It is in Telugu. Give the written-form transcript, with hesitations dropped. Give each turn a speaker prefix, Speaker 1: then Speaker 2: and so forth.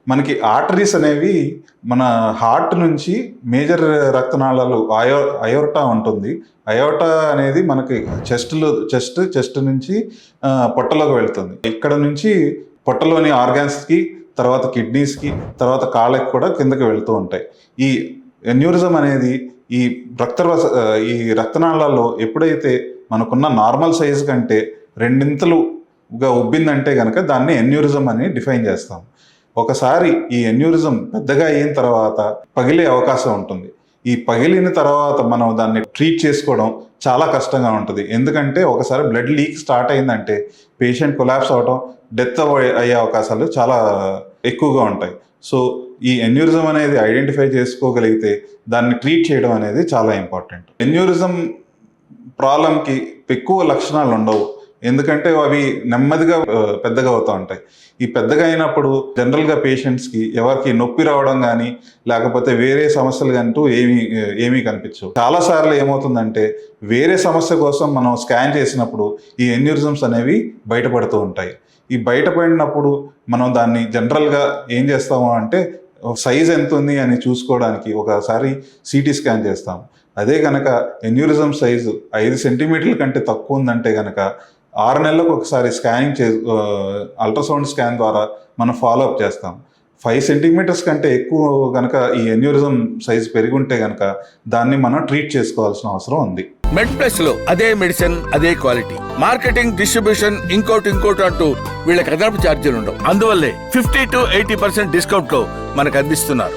Speaker 1: మనకి ఆర్టరీస్ అనేవి మన హార్ట్ నుంచి మేజర్ రక్తనాళాలు అయోర్టా ఉంటుంది. అయోర్టా అనేది మనకి చెస్ట్ నుంచి పొట్టలోకి వెళ్తుంది. ఇక్కడ నుంచి పొట్టలోని ఆర్గాన్స్కి, తర్వాత కిడ్నీస్కి, తర్వాత కాళ్ళకి కూడా కిందకి వెళ్తూ ఉంటాయి. ఈ ఎన్యూరిజం అనేది ఈ ఈ రక్తనాళాల్లో ఎప్పుడైతే మనకున్న నార్మల్ సైజు కంటే రెండింతలుగా ఉబ్బిందంటే కనుక దాన్ని ఎన్యూరిజం అని డిఫైన్ చేస్తాం. ఒకసారి ఈ ఎన్యూరిజం పెద్దగా అయిన తర్వాత పగిలే అవకాశం ఉంటుంది. ఈ పగిలిన తర్వాత మనం దాన్ని ట్రీట్ చేసుకోవడం చాలా కష్టంగా ఉంటుంది. ఎందుకంటే ఒకసారి బ్లడ్ లీక్ స్టార్ట్ అయిందంటే పేషెంట్ కొలాప్స్ అవడం, డెత్ అయ్యే అవకాశాలు చాలా ఎక్కువగా ఉంటాయి. సో ఈ ఎన్యూరిజం అనేది ఐడెంటిఫై చేసుకోగలిగితే దాన్ని ట్రీట్ చేయడం అనేది చాలా ఇంపార్టెంట్. ఎన్యూరిజం ప్రాబ్లంకి ఎక్కువ లక్షణాలు ఉండవు, ఎందుకంటే అవి నెమ్మదిగా పెద్దగా అవుతూ ఉంటాయి. ఈ పెద్దగా అయినప్పుడు జనరల్గా పేషెంట్స్కి ఎవరికి నొప్పి రావడం కానీ లేకపోతే వేరే సమస్యలు అంటూ ఏమీ కనిపించవు. చాలాసార్లు ఏమవుతుందంటే వేరే సమస్య కోసం మనం స్కాన్ చేసినప్పుడు ఈ ఎన్యూరిజమ్స్ అనేవి బయటపడుతూ ఉంటాయి. ఈ బయటపడినప్పుడు మనం దాన్ని జనరల్గా ఏం చేస్తాము అంటే సైజ్ ఎంత ఉంది అని చూసుకోవడానికి ఒకసారి సిటీ స్కాన్ చేస్తాం. అదే కనుక ఎన్యూరిజం సైజు 5 సెంటీమీటర్ల కంటే తక్కువ ఉందంటే కనుక 6 నెలలకు ఒకసారి స్కానింగ్ అల్ట్రాసౌండ్ స్కాన్ ద్వారా మనం ఫాలోఅప్ చేస్తాం. 5 సెంటీమీటర్స్ కంటే ఎక్కువ కనుక ఈ ఎన్యూరిజం సైజ్ పెరిగి ఉంటే కనుక దాన్ని మనం ట్రీట్ చేసుకోవాల్సిన అవసరం ఉంది.
Speaker 2: మెడ్ ప్లస్ లో అదే మెడిసిన్, అదే క్వాలిటీ, మార్కెటింగ్, డిస్ట్రిబ్యూషన్, ఇంకోటి అంటూ వీళ్ళకి అదనపు ఛార్జీలు ఉండవు. అందువల్లే 50 to 80% డిస్కౌంట్ లో మనకు అందిస్తున్నారు.